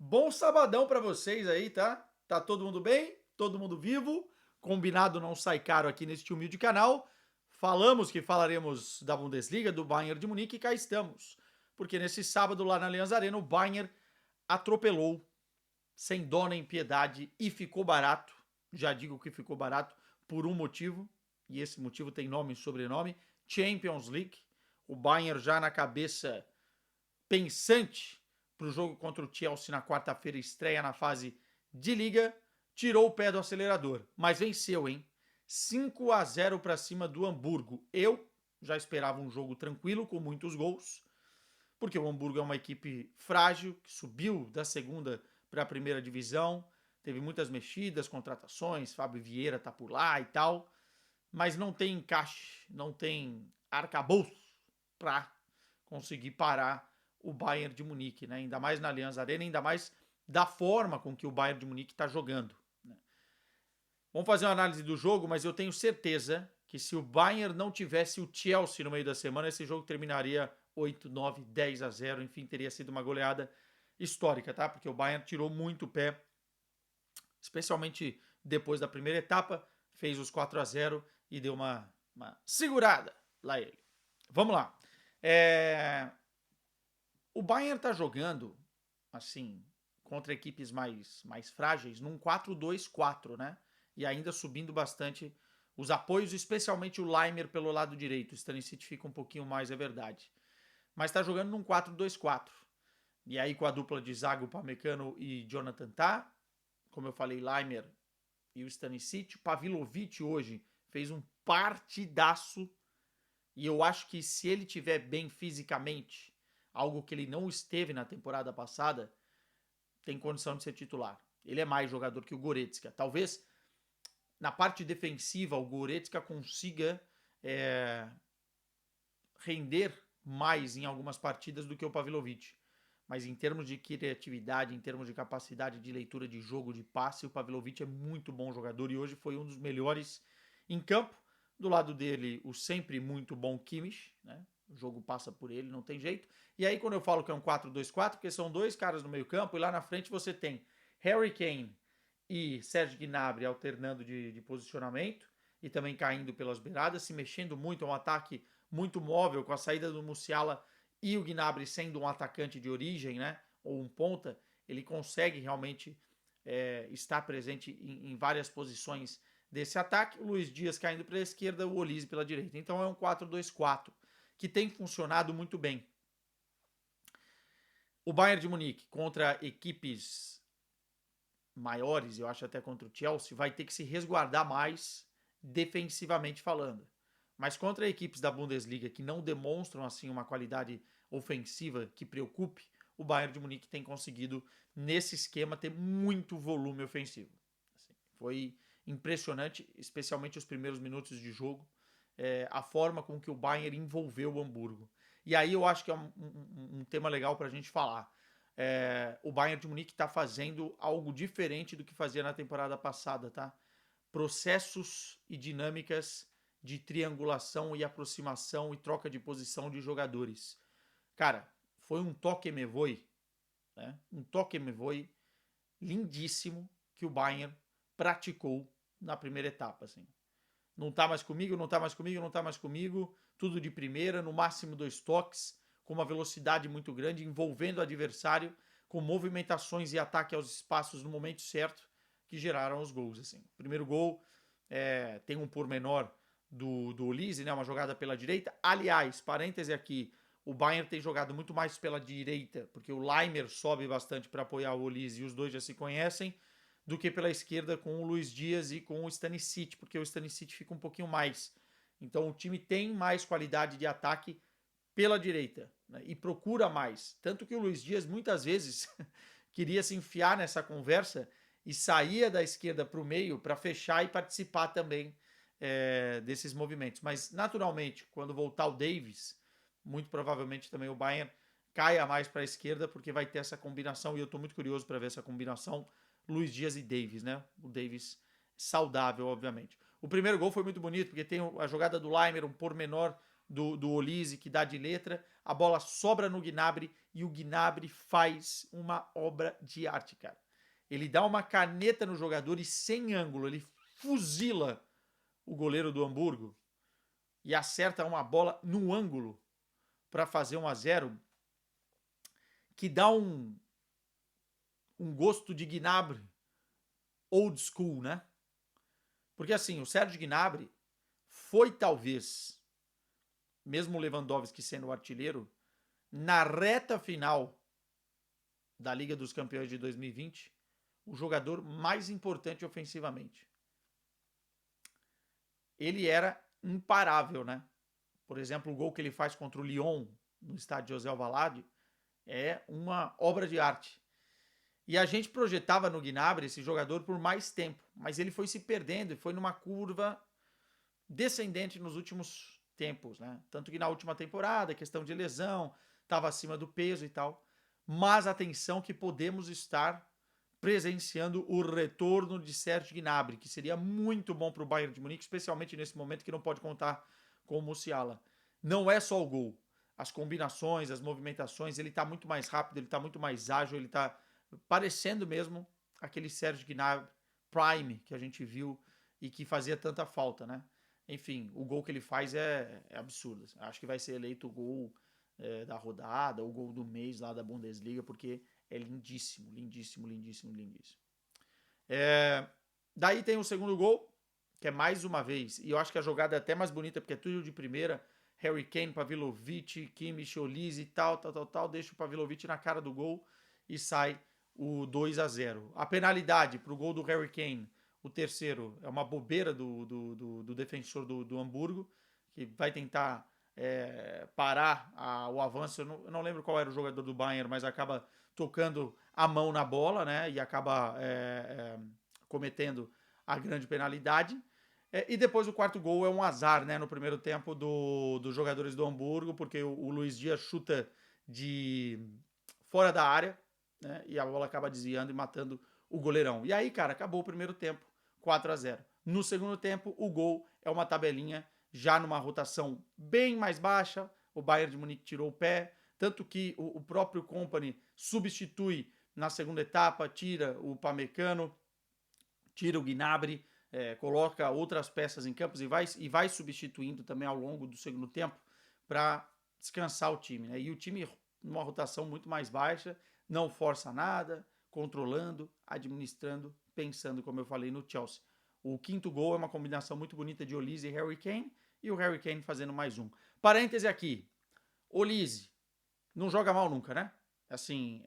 Bom sabadão para vocês aí, tá? Tá todo mundo bem? Todo mundo vivo? Combinado não sai caro aqui neste humilde canal. Falamos que falaremos da Bundesliga, do Bayern de Munique e cá estamos. Porque nesse sábado lá na Allianz Arena o Bayern atropelou sem dó nem piedade e ficou barato. Já digo que ficou barato por um motivo, e esse motivo tem nome e sobrenome: Champions League. O Bayern já na cabeça pensante para o jogo contra o Chelsea na quarta-feira, estreia na fase de liga, tirou o pé do acelerador, mas venceu, hein? 5-0 para cima do Hamburgo. Eu já esperava um jogo tranquilo, com muitos gols, porque o Hamburgo é uma equipe frágil, que subiu da segunda para a primeira divisão, teve muitas mexidas, contratações, Fábio Vieira tá por lá e tal, mas não tem encaixe, não tem arcabouço para conseguir parar o Bayern de Munique, né? Ainda mais na Allianz Arena, ainda mais da forma com que o Bayern de Munique está jogando. Né? Vamos fazer uma análise do jogo, mas eu tenho certeza que se o Bayern não tivesse o Chelsea no meio da semana, esse jogo terminaria 8, 9, 10-0, enfim, teria sido uma goleada histórica, tá? Porque o Bayern tirou muito pé, especialmente depois da primeira etapa, fez os 4-0 e deu uma segurada lá ele. Vamos lá. O Bayern tá jogando, assim, contra equipes mais frágeis, num 4-2-4, né? E ainda subindo bastante os apoios, especialmente o Laimer pelo lado direito. O Stanisic fica um pouquinho mais, é verdade. Mas tá jogando num 4-2-4. E aí com a dupla de Zago, Pamecano e Jonathan Tah, como eu falei, Laimer e o Stanisic. Pavilovic hoje fez um partidaço. E eu acho que se ele tiver bem fisicamente, algo que ele não esteve na temporada passada, tem condição de ser titular. Ele é mais jogador que o Goretzka. Talvez na parte defensiva o Goretzka consiga render mais em algumas partidas do que o Pavilovic. Mas em termos de criatividade, em termos de capacidade de leitura de jogo, de passe, o Pavilovic é muito bom jogador e hoje foi um dos melhores em campo. Do lado dele, o sempre muito bom Kimmich, né? O jogo passa por ele, não tem jeito. E aí, quando eu falo que é um 4-2-4, porque são dois caras no meio-campo, e lá na frente você tem Harry Kane e Serge Gnabry alternando de posicionamento e também caindo pelas beiradas, se mexendo muito. É um ataque muito móvel, com a saída do Musiala e o Gnabry sendo um atacante de origem, né? Ou um ponta, ele consegue realmente estar presente em várias posições desse ataque. O Luiz Dias caindo para a esquerda, o Olise pela direita. Então é um 4-2-4 que tem funcionado muito bem. O Bayern de Munique contra equipes maiores, eu acho até contra o Chelsea, vai ter que se resguardar mais defensivamente falando. Mas contra equipes da Bundesliga que não demonstram assim uma qualidade ofensiva que preocupe, o Bayern de Munique tem conseguido nesse esquema ter muito volume ofensivo. Assim, foi impressionante, especialmente os primeiros minutos de jogo, a forma com que o Bayern envolveu o Hamburgo. E aí eu acho que é um tema legal para a gente falar. O Bayern de Munique está fazendo algo diferente do que fazia na temporada passada, tá? Processos e dinâmicas de triangulação e aproximação e troca de posição de jogadores. Cara, foi um toque me voe, né? Um toque me voe lindíssimo que o Bayern praticou na primeira etapa, assim. Não tá mais comigo, não tá mais comigo, não tá mais comigo, tudo de primeira, no máximo 2 toques, com uma velocidade muito grande, envolvendo o adversário, com movimentações e ataque aos espaços no momento certo, que geraram os gols, assim. O primeiro gol tem um pormenor do Olise, né, uma jogada pela direita. Aliás, parêntese aqui, o Bayern tem jogado muito mais pela direita, porque o Laimer sobe bastante para apoiar o Olise e os dois já se conhecem, do que pela esquerda com o Luiz Dias e com o Stanisic, porque o Stanisic fica um pouquinho mais. Então o time tem mais qualidade de ataque pela direita, né, e procura mais. Tanto que o Luiz Dias muitas vezes queria se enfiar nessa conversa e saía da esquerda para o meio para fechar e participar também desses movimentos. Mas naturalmente, quando voltar o Davis, muito provavelmente também o Bayern caia mais para a esquerda, porque vai ter essa combinação, e eu estou muito curioso para ver essa combinação Luiz Dias e Davis, né? O Davis saudável, obviamente. O primeiro gol foi muito bonito, porque tem a jogada do Laimer, um pormenor do Olise, que dá de letra, a bola sobra no Gnabry e o Gnabry faz uma obra de arte, cara. Ele dá uma caneta no jogador e sem ângulo, ele fuzila o goleiro do Hamburgo e acerta uma bola no ângulo para fazer 1-0, que dá um gosto de Gnabry old school, né? Porque assim, o Sérgio Gnabry foi talvez, mesmo o Lewandowski sendo o artilheiro, na reta final da Liga dos Campeões de 2020, o jogador mais importante ofensivamente. Ele era imparável, né? Por exemplo, o gol que ele faz contra o Lyon no estádio José Alvalade é uma obra de arte. E a gente projetava no Gnabry esse jogador por mais tempo, mas ele foi se perdendo e foi numa curva descendente nos últimos tempos, né? Tanto que na última temporada, questão de lesão, estava acima do peso e tal. Mas atenção que podemos estar presenciando o retorno de Serge Gnabry, que seria muito bom para o Bayern de Munique, especialmente nesse momento que não pode contar com o Musiala. Não é só o gol, as combinações, as movimentações, ele está muito mais rápido, ele está muito mais ágil, ele está parecendo mesmo aquele Serge Gnabry Prime que a gente viu e que fazia tanta falta, né? Enfim, o gol que ele faz é absurdo. Acho que vai ser eleito o gol da rodada, o gol do mês lá da Bundesliga, porque é lindíssimo, lindíssimo, lindíssimo, lindíssimo. Daí tem o segundo gol, que é mais uma vez, e eu acho que a jogada é até mais bonita, porque é tudo de primeira. Harry Kane, Pavlovic, Kimmich, Olise e tal, deixa o Pavlovic na cara do gol e sai o 2-0. A penalidade para o gol do Harry Kane, o terceiro, é uma bobeira do defensor do Hamburgo, que vai tentar parar o avanço. Eu não lembro qual era o jogador do Bayern, mas acaba tocando a mão na bola, né? E acaba cometendo a grande penalidade. E depois o quarto gol é um azar, né? No primeiro tempo dos jogadores do Hamburgo, porque o Luiz Dias chuta de fora da área, né? E a bola acaba desviando e matando o goleirão. E aí, cara, acabou o primeiro tempo, 4-0. No segundo tempo, o gol é uma tabelinha já numa rotação bem mais baixa. O Bayern de Munique tirou o pé, tanto que o próprio Kompany substitui na segunda etapa, tira o Pamecano, tira o Gnabry, coloca outras peças em campos e vai substituindo também ao longo do segundo tempo para descansar o time, né? E o time numa rotação muito mais baixa, não força nada, controlando, administrando, pensando, como eu falei, no Chelsea. O quinto gol é uma combinação muito bonita de Olise e Harry Kane, e o Harry Kane fazendo mais um. Parêntese aqui, Olise não joga mal nunca, né? Assim,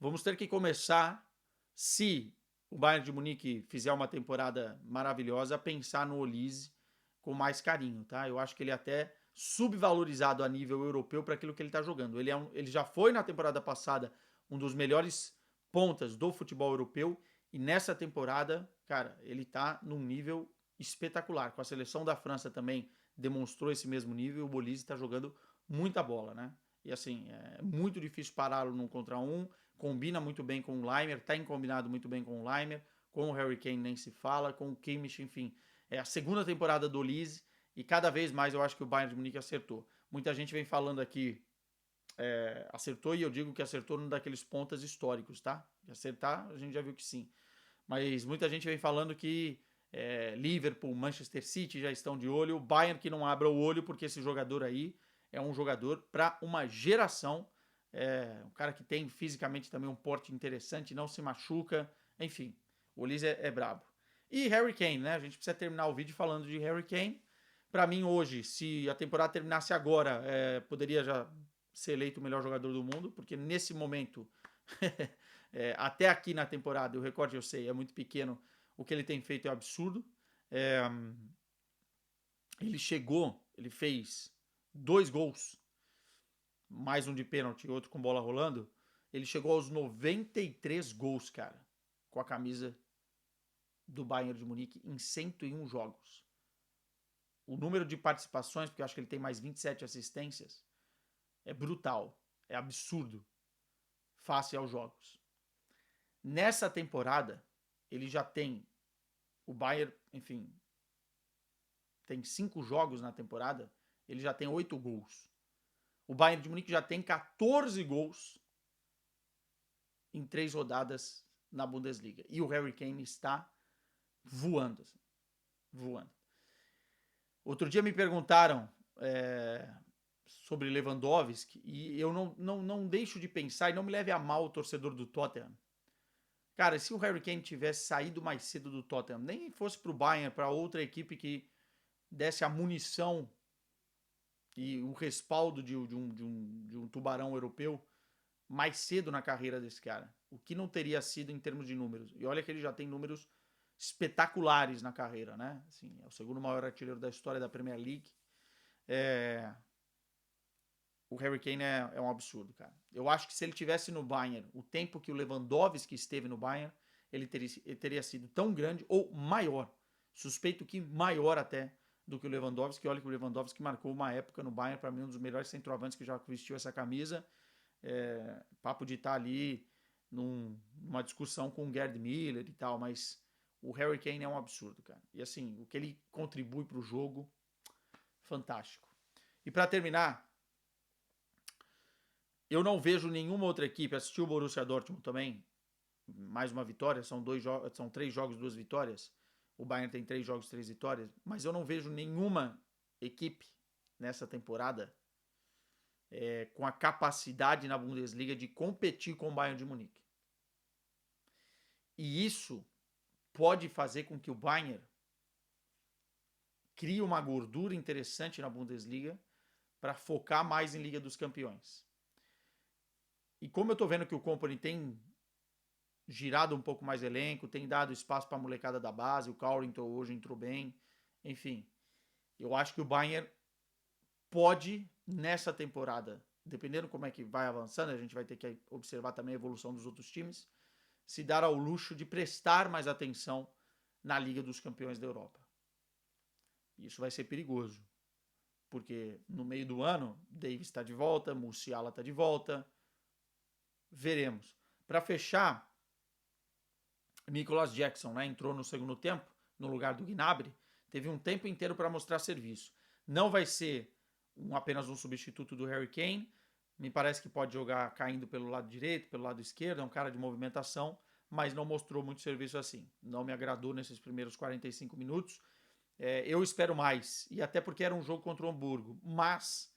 vamos ter que começar, se o Bayern de Munique fizer uma temporada maravilhosa, a pensar no Olise com mais carinho, tá? Eu acho que ele é até subvalorizado a nível europeu para aquilo que ele está jogando. Ele já foi na temporada passada um dos melhores pontas do futebol europeu e nessa temporada, cara, ele tá num nível espetacular. Com a seleção da França também demonstrou esse mesmo nível. O Olise está jogando muita bola, né? E assim, é muito difícil pará-lo num contra um. Combina muito bem com o Leimer, tem combinado muito bem com o Leimer, com o Harry Kane nem se fala, com o Kimmich, enfim. É a segunda temporada do Olise e cada vez mais eu acho que o Bayern de Munique acertou. Muita gente vem falando aqui, acertou, e eu digo que acertou num daqueles pontas históricos, tá? De acertar, a gente já viu que sim. Mas muita gente vem falando que Liverpool, Manchester City já estão de olho, o Bayern que não abra o olho, porque esse jogador aí é um jogador para uma geração, um cara que tem fisicamente também um porte interessante, não se machuca, enfim, o Olise é brabo. E Harry Kane, né? A gente precisa terminar o vídeo falando de Harry Kane. Para mim hoje, se a temporada terminasse agora, poderia já ser eleito o melhor jogador do mundo, porque nesse momento, até aqui na temporada, o recorde eu sei, é muito pequeno, o que ele tem feito é absurdo. Ele fez 2 gols, mais um de pênalti e outro com bola rolando. Ele chegou aos 93 gols, cara, com a camisa do Bayern de Munique em 101 jogos. O número de participações, porque eu acho que ele tem mais 27 assistências, é brutal, é absurdo face aos jogos. Nessa temporada, ele já tem, o Bayern, enfim, tem 5 jogos na temporada, ele já tem 8 gols. O Bayern de Munique já tem 14 gols em 3 rodadas na Bundesliga. E o Harry Kane está voando. Assim, voando. Outro dia me perguntaram sobre Lewandowski e eu não deixo de pensar, e não me leve a mal o torcedor do Tottenham. Cara, se o Harry Kane tivesse saído mais cedo do Tottenham, nem fosse para o Bayern, para outra equipe que desse a munição e o respaldo de um tubarão europeu mais cedo na carreira desse cara, o que não teria sido em termos de números. E olha que ele já tem números espetaculares na carreira, né? Assim, é o segundo maior artilheiro da história da Premier League. O Harry Kane é um absurdo, cara. Eu acho que se ele tivesse no Bayern o tempo que o Lewandowski esteve no Bayern, ele teria sido tão grande ou maior. Suspeito que maior até do que o Lewandowski. Olha que o Lewandowski marcou uma época no Bayern, para mim, um dos melhores centroavantes que já vestiu essa camisa. Papo de estar ali numa discussão com o Gerd Müller e tal, mas o Harry Kane é um absurdo, cara. E assim, o que ele contribui para o jogo, fantástico. E para terminar, eu não vejo nenhuma outra equipe, assisti o Borussia Dortmund também, mais uma vitória, são 3 jogos, 2 vitórias. O Bayern tem 3 jogos, 3 vitórias, mas eu não vejo nenhuma equipe nessa temporada com a capacidade na Bundesliga de competir com o Bayern de Munique. E isso pode fazer com que o Bayern crie uma gordura interessante na Bundesliga para focar mais em Liga dos Campeões. E como eu tô vendo que o Kompany tem girado um pouco mais elenco, tem dado espaço para a molecada da base, o Carrington hoje entrou bem, enfim, eu acho que o Bayern pode, nessa temporada, dependendo como é que vai avançando, a gente vai ter que observar também a evolução dos outros times, se dar ao luxo de prestar mais atenção na Liga dos Campeões da Europa. Isso vai ser perigoso, porque no meio do ano, Davis está de volta, Musiala está de volta, veremos. Para fechar, Nicolas Jackson, né, entrou no segundo tempo, no lugar do Gnabry, teve um tempo inteiro para mostrar serviço. Não vai ser apenas um substituto do Harry Kane, me parece que pode jogar caindo pelo lado direito, pelo lado esquerdo, é um cara de movimentação, mas não mostrou muito serviço assim. Não me agradou nesses primeiros 45 minutos. Eu espero mais, e até porque era um jogo contra o Hamburgo, mas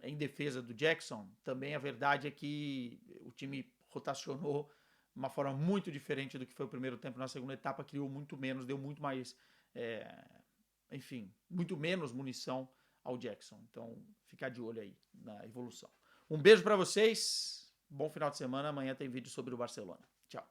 em defesa do Jackson, também a verdade é que o time rotacionou de uma forma muito diferente do que foi o primeiro tempo. Na segunda etapa criou muito menos, deu muito mais, enfim, muito menos munição ao Jackson. Então, ficar de olho aí na evolução. Um beijo para vocês, bom final de semana, amanhã tem vídeo sobre o Barcelona. Tchau.